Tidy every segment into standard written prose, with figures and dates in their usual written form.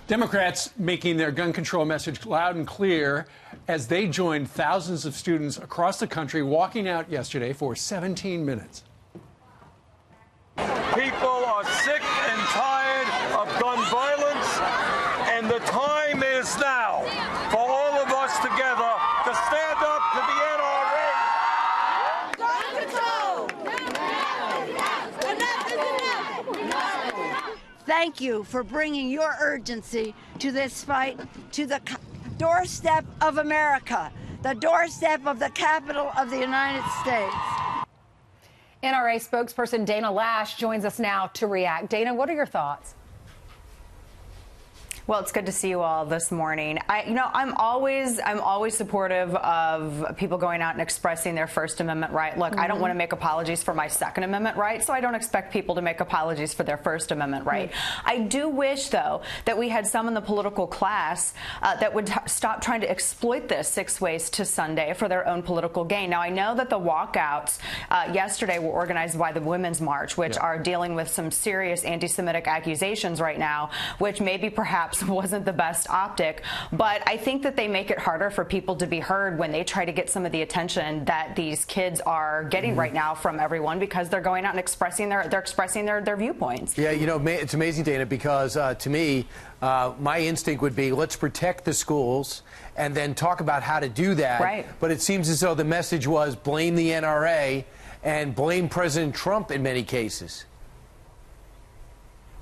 Democrats making their gun control message loud and clear as they joined thousands of students across the country walking out yesterday for 17 minutes. People are sick and tired of gun violence, and the time is now for all of us together to stand up to the NRA. Gun control! Enough is enough! Thank you for bringing your urgency to this fight to the doorstep of America, the doorstep of the capital of the United States. NRA spokesperson Dana Loesch joins us now to react. Dana, what are your thoughts? Well, it's good to see you all this morning. I'm always supportive of people going out and expressing their First Amendment right. Look, I don't want to make apologies for my Second Amendment right, so I don't expect people to make apologies for their First Amendment right. I do wish, though, that we had some in the political class that would stop trying to exploit this 6 ways to Sunday for their own political gain. Now, I know that the walkouts yesterday were organized by the Women's March, which are dealing with some serious anti-Semitic accusations right now, which maybe perhaps wasn't the best optic, but I think that they make it harder for people to be heard when they try to get some of the attention that these kids are getting right now from everyone, because they're going out and expressing their viewpoints. Yeah, you know, it's amazing, Dana, because to me, my instinct would be let's protect the schools and then talk about how to do that. Right. But it seems as though the message was blame the NRA and blame President Trump in many cases.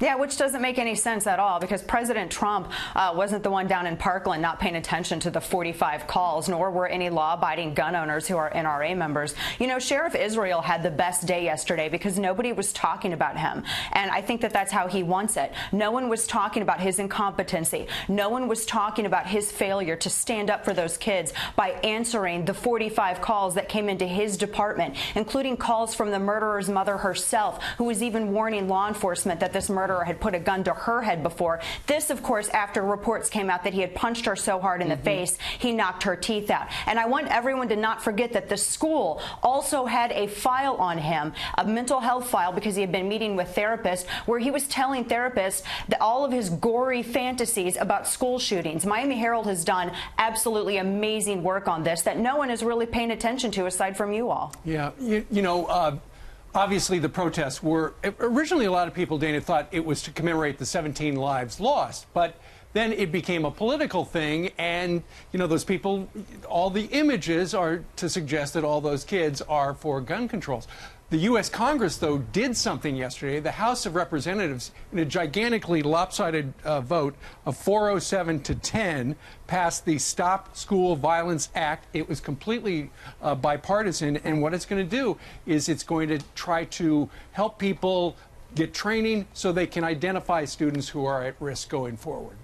Yeah, which doesn't make any sense at all, because President Trump wasn't the one down in Parkland not paying attention to the 45 calls, nor were any law-abiding gun owners who are NRA members. You know, Sheriff Israel had the best day yesterday because nobody was talking about him, and I think that that's how he wants it. No one was talking about his incompetency. No one was talking about his failure to stand up for those kids by answering the 45 calls that came into his department, including calls from the murderer's mother herself, who was even warning law enforcement that this murderer had put a gun to her head before. This, of course, after reports came out that he had punched her so hard in the face, he knocked her teeth out. And I want everyone to not forget that the school also had a file on him, a mental health file, because he had been meeting with therapists, where he was telling therapists that all of his gory fantasies about school shootings. Miami Herald has done absolutely amazing work on this that no one is really paying attention to aside from you all. Yeah, obviously, the protests were originally, a lot of people, Dana, thought it was to commemorate the 17 lives lost, but then it became a political thing, and those people, all the images are to suggest that all those kids are for gun controls. The U.S. Congress, though, did something yesterday. The House of Representatives, in a gigantically lopsided vote of 407 to 10, passed the Stop School Violence Act. It was completely bipartisan, and what it's going to do is it's going to try to help people get training so they can identify students who are at risk going forward.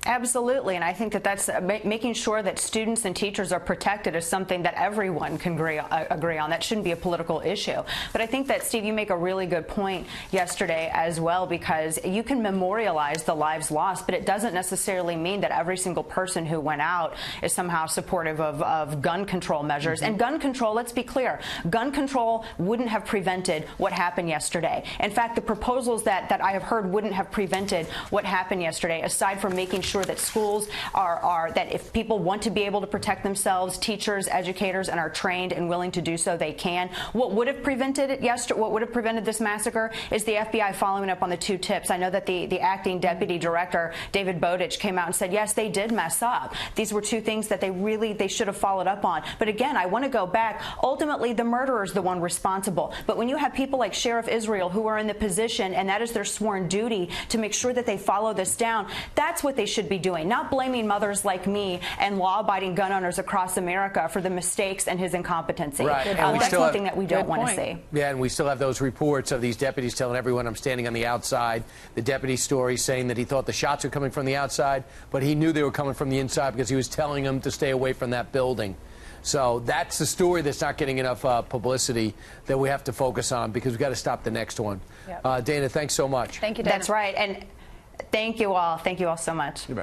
Absolutely, and I think that that's making sure that students and teachers are protected is something that everyone can agree on. That shouldn't be a political issue. But I think that, Steve, you make a really good point yesterday as well, because you can memorialize the lives lost, but it doesn't necessarily mean that every single person who went out is somehow supportive of gun control measures. And gun control, let's be clear, gun control wouldn't have prevented what happened yesterday. In fact, the proposals that I have heard wouldn't have prevented what happened yesterday, aside from making sure that schools are that if people want to be able to protect themselves, teachers, educators, and are trained and willing to do so, they can. What would have prevented it yesterday? What would have prevented this massacre is the FBI following up on the 2 tips. I know that the acting deputy director, David Bowditch, came out and said, yes, they did mess up. These were 2 things that they should have followed up on. But again, I want to go back. Ultimately, the murderer is the one responsible. But when you have people like Sheriff Israel who are in the position, and that is their sworn duty to make sure that they follow this down, that's what they should be doing, not blaming mothers like me and law-abiding gun owners across America for the mistakes and his incompetency. Right. That's one thing that we don't want to see. Yeah, and we still have those reports of these deputies telling everyone, I'm standing on the outside. The deputy's story saying that he thought the shots were coming from the outside, but he knew they were coming from the inside because he was telling them to stay away from that building. So that's the story that's not getting enough publicity that we have to focus on, because we've got to stop the next one. Yep. Dana, thanks so much. Thank you, Dana. That's right. And thank you all. Thank you all so much. You bet.